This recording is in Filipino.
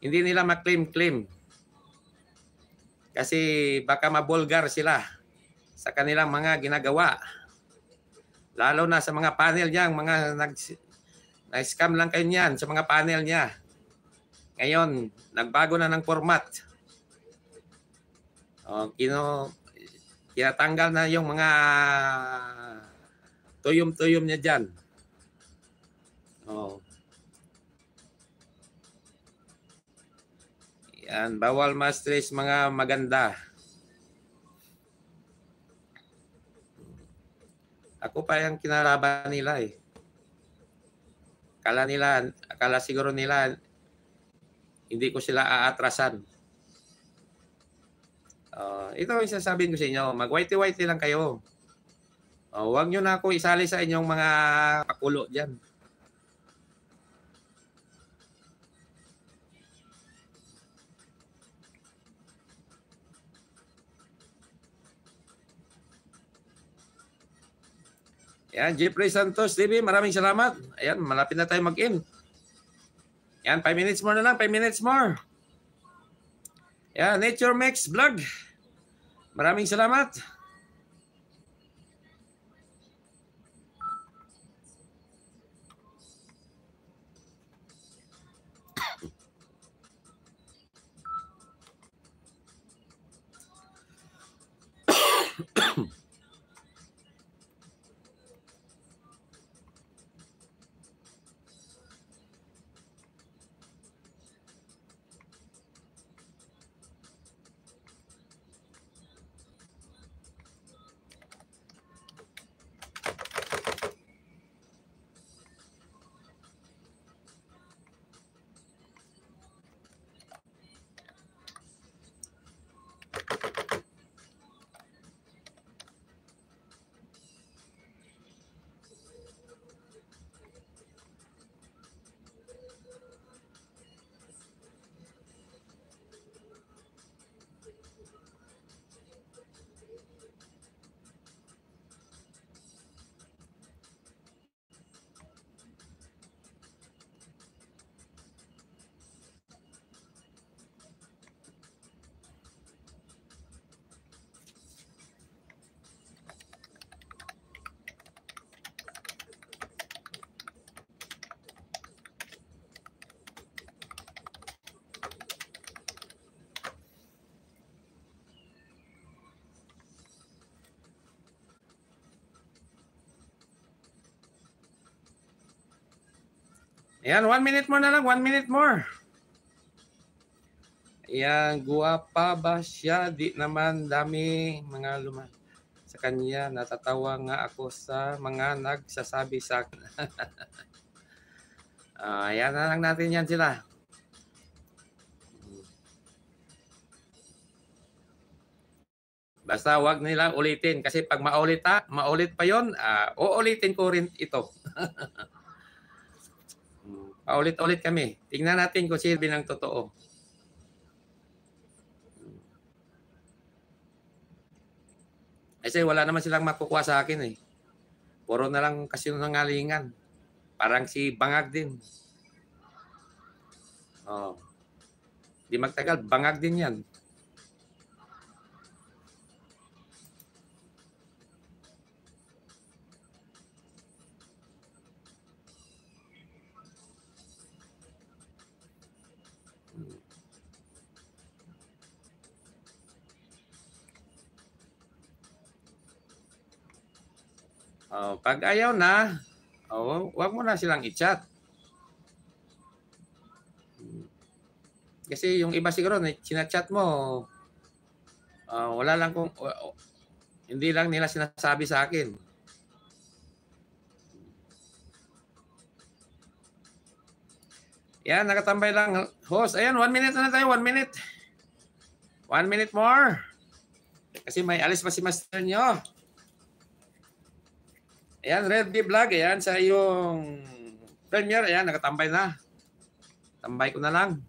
Hindi nila ma-claim-claim. Kasi baka mabulgar sila sa kanilang mga ginagawa. Lalo na sa mga panel niya, mga nag-scam lang kayo niyan sa mga panel niya. Ngayon, nagbago na ng format. Kinatanggal na yung mga tuyom-tuyom niya dyan. Yan, bawal ma-stress mga maganda. Ako pa yung kinalaban nila eh. Akala siguro nila hindi ko sila aatrasan. Ito ang sasabihin ko sa inyo, mag-whitey-whitey lang kayo. Huwag nyo na ako isali sa inyong mga pakulo dyan. Yan, Jeffrey Santos TV, maraming salamat. Ayan, malapit na tayo mag-in. Yan, 5 minutes more na lang, 5 minutes more. Yan, Nature Max Vlog. Maraming salamat. Ayan, 1 minute more na lang. 1 minute more. Ayan, guwapa ba siya? Di naman, dami mga sa kanya. Natatawa nga ako sa mga nagsasabi sa akin. Ayan na lang natin yan sila. Basta wag nila ulitin. Kasi pag maulit pa yon, uulitin ko rin ito. Paulit-ulit kami. Tingnan natin kung sino bilang totoo. Kasi wala naman silang makukuha sa akin eh. Puro na lang kasinungalingan. Parang si Bangag din. Di magtagal, Bangag din yan. Pag ayaw na, wag mo na silang i-chat. Kasi yung iba siguro, sinachat mo, wala lang hindi lang nila sinasabi sa akin. Yan, nakatambay lang. Host, ayan, 1 minute na tayo, 1 minute. 1 minute more. Kasi may alis pa si master nyo. Ayan, Red B Vlog. Ayan, sa iyong premiere. Ayan, nakatambay na. Tambay ko na lang.